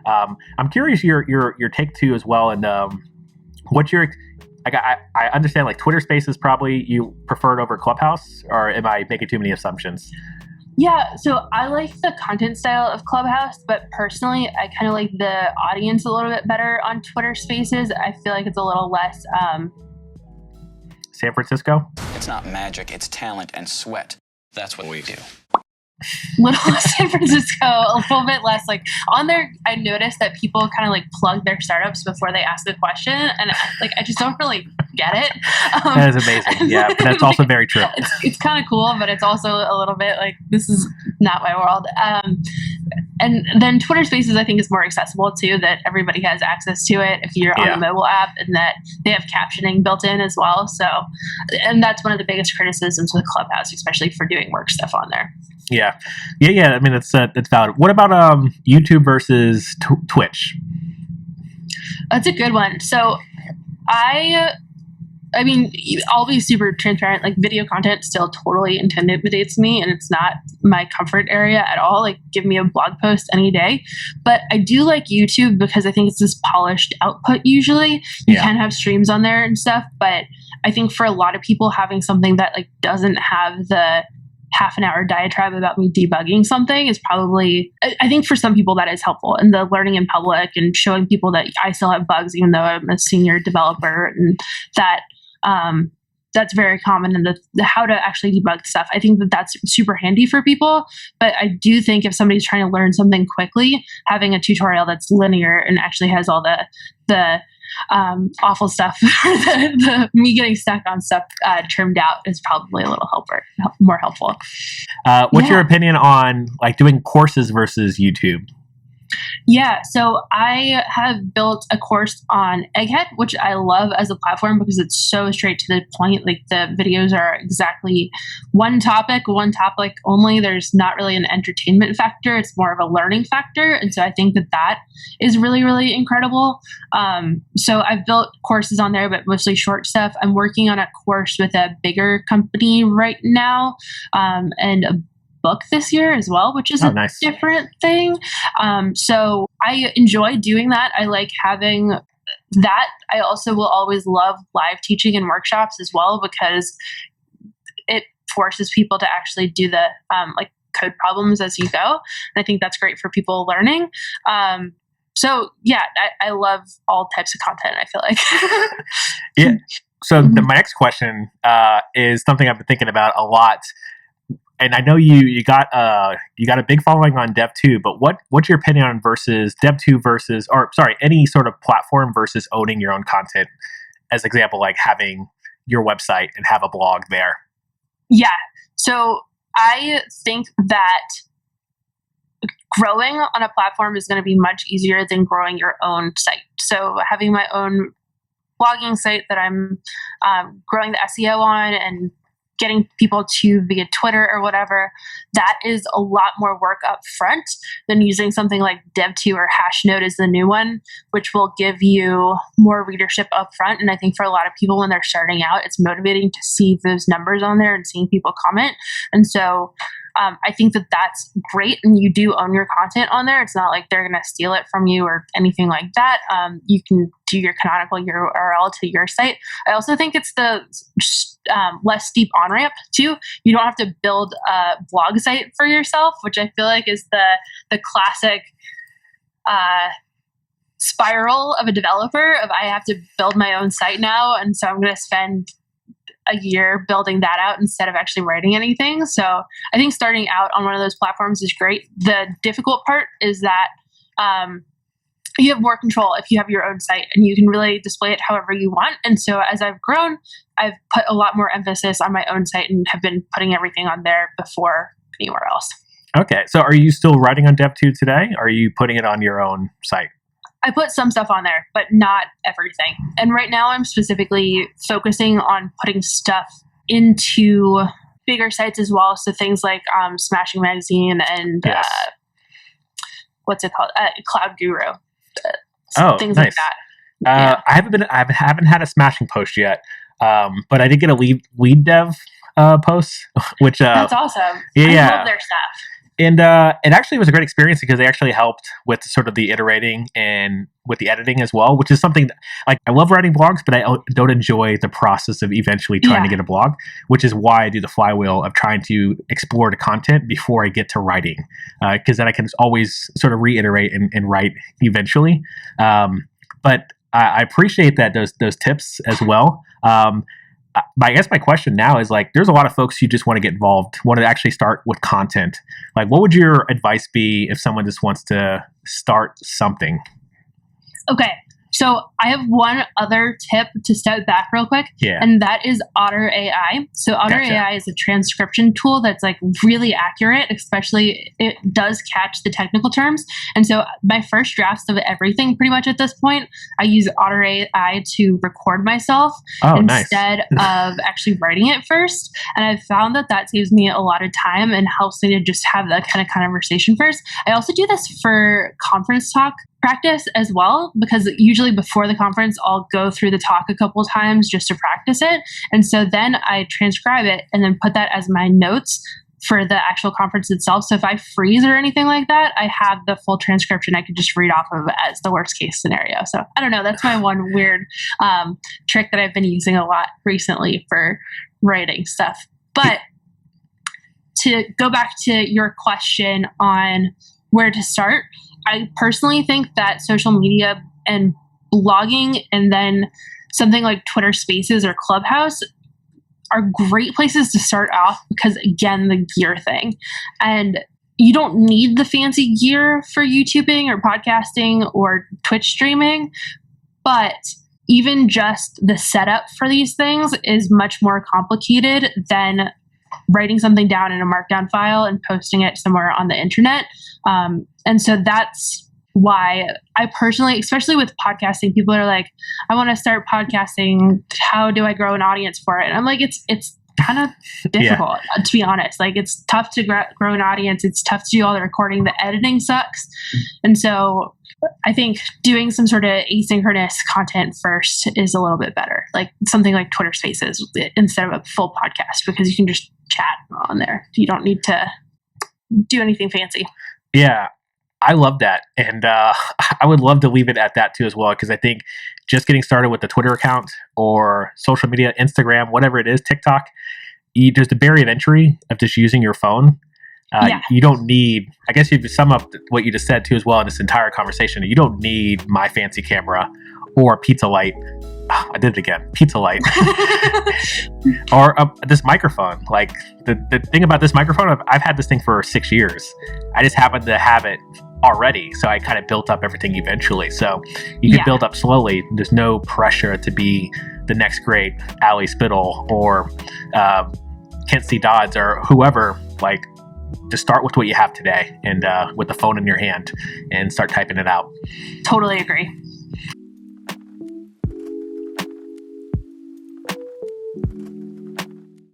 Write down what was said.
I'm curious your take too as well, and what's your like I understand like Twitter Spaces probably you preferred over Clubhouse, or am I making too many assumptions? Yeah, so I like the content style of Clubhouse, but personally, I kind of like the audience a little bit better on Twitter Spaces. I feel like it's a little less San Francisco? It's not magic, it's talent and sweat. That's what we do. Little San Francisco, a little bit less like on there. I noticed that people kind of like plug their startups before they ask the question, and like I just don't really get it. That is amazing. Yeah, but that's also very true. It's kind of cool, but it's also a little bit like this is not my world. And then Twitter Spaces, I think, is more accessible too. That everybody has access to it if you're on the mobile app, and that they have captioning built in as well. So, and that's one of the biggest criticisms with Clubhouse, especially for doing work stuff on there. Yeah. I mean, it's valid. What about YouTube versus Twitch? That's a good one. So, I mean, I'll be super transparent. Like, video content still totally intimidates me, and it's not my comfort area at all. Like, give me a blog post any day. But I do like YouTube because I think it's this polished output usually. You can have streams on there and stuff, but I think for a lot of people, having something that like doesn't have the half an hour diatribe about me debugging something is probably, I think for some people that is helpful, and the learning in public and showing people that I still have bugs even though I'm a senior developer, and that that's very common in the how to actually debug stuff. I think that that's super handy for people, but I do think if somebody's trying to learn something quickly, having a tutorial that's linear and actually has all the awful stuff, the me getting stuck on stuff trimmed out is probably a little more helpful. What's your opinion on like doing courses versus YouTube? Yeah, so I have built a course on Egghead, which I love as a platform because it's so straight to the point. Like the videos are exactly one topic only. There's not really an entertainment factor. It's more of a learning factor. And so I think that is really, really incredible. So I've built courses on there, but mostly short stuff. I'm working on a course with a bigger company right now, and a book this year as well, which is a different thing. So I enjoy doing that. I like having that. I also will always love live teaching and workshops as well, because it forces people to actually do the like code problems as you go. And I think that's great for people learning. So yeah, I love all types of content, I feel like. Yeah. So my next question is something I've been thinking about a lot. And I know you got a big following on Dev.to, but what's your opinion on Dev.to versus any sort of platform versus owning your own content? As example, like having your website and have a blog there. Yeah. So I think that growing on a platform is going to be much easier than growing your own site. So having my own blogging site that I'm growing the SEO on and getting people to via Twitter or whatever, that is a lot more work up front than using something like Dev.to or Hashnode is the new one, which will give you more readership up front. And I think for a lot of people when they're starting out, it's motivating to see those numbers on there and seeing people comment. And so I think that that's great, and you do own your content on there. It's not like they're going to steal it from you or anything like that. You can do your canonical URL to your site. I also think it's the less steep on-ramp too. You don't have to build a blog site for yourself, which I feel like is the classic spiral of a developer of I have to build my own site now, and so I'm going to spend a year building that out instead of actually writing anything. So I think starting out on one of those platforms is great. The difficult part is that you have more control if you have your own site, and you can really display it however you want. And so as I've grown, I've put a lot more emphasis on my own site and have been putting everything on there before anywhere else. Okay. So are you still writing on Dev.to today? Or are you putting it on your own site? I put some stuff on there, but not everything. And right now I'm specifically focusing on putting stuff into bigger sites as well. So things like Smashing Magazine and what's it called? Cloud Guru. Things like that. I haven't had a Smashing post yet, but I did get a lead dev post, which that's awesome. I love their stuff. And it actually was a great experience because they actually helped with sort of the iterating and with the editing as well, which is something that, like, I love writing blogs, but I don't enjoy the process of eventually trying to get a blog, which is why I do the flywheel of trying to explore the content before I get to writing, because then I can always sort of reiterate and write eventually. But I appreciate that those tips as well. I guess my question now is, like, there's a lot of folks who just want to get involved, want to actually start with content. Like, what would your advice be if someone just wants to start something? Okay. So I have one other tip to step back real quick, and that is Otter AI. So Otter AI is a transcription tool that's like really accurate, especially it does catch the technical terms. And so my first drafts of everything pretty much at this point, I use Otter AI to record myself instead of actually writing it first. And I've found that saves me a lot of time and helps me to just have that kind of conversation first. I also do this for conference talk practice as well, because usually before the conference, I'll go through the talk a couple of times just to practice it. And so then I transcribe it and then put that as my notes for the actual conference itself. So if I freeze or anything like that, I have the full transcription I could just read off of as the worst case scenario. So I don't know. That's my one weird trick that I've been using a lot recently for writing stuff. But to go back to your question on where to start, I personally think that social media and blogging and then something like Twitter Spaces or Clubhouse are great places to start off because, again, the gear thing. And you don't need the fancy gear for YouTubing or podcasting or Twitch streaming, but even just the setup for these things is much more complicated than writing something down in a markdown file and posting it somewhere on the internet. And so that's why I personally, especially with podcasting, people are like, I want to start podcasting. How do I grow an audience for it? And I'm like, it's kind of difficult, to be honest. Like, it's tough to grow an audience. It's tough to do all the recording. The editing sucks. And so I think doing some sort of asynchronous content first is a little bit better. Like something like Twitter Spaces instead of a full podcast, because you can just chat on there. You don't need to do anything fancy. Yeah, I love that. And I would love to leave it at that too as well, because I think just getting started with the Twitter account or social media, Instagram, whatever it is, TikTok, there's the barrier of entry of just using your phone. You don't need, I guess if you sum up what you just said too as well in this entire conversation, you don't need my fancy camera or Pizza Light. I did it again. Pizza Light. Or this microphone. Like, the thing about this microphone, I've had this thing for 6 years. I just happened to have it already, so I kind of built up everything eventually. So you can build up slowly. There's no pressure to be the next great Ali Spittel or Kent C. Dodds or whoever. Like, just start with what you have today and with the phone in your hand and start typing it out. Totally agree.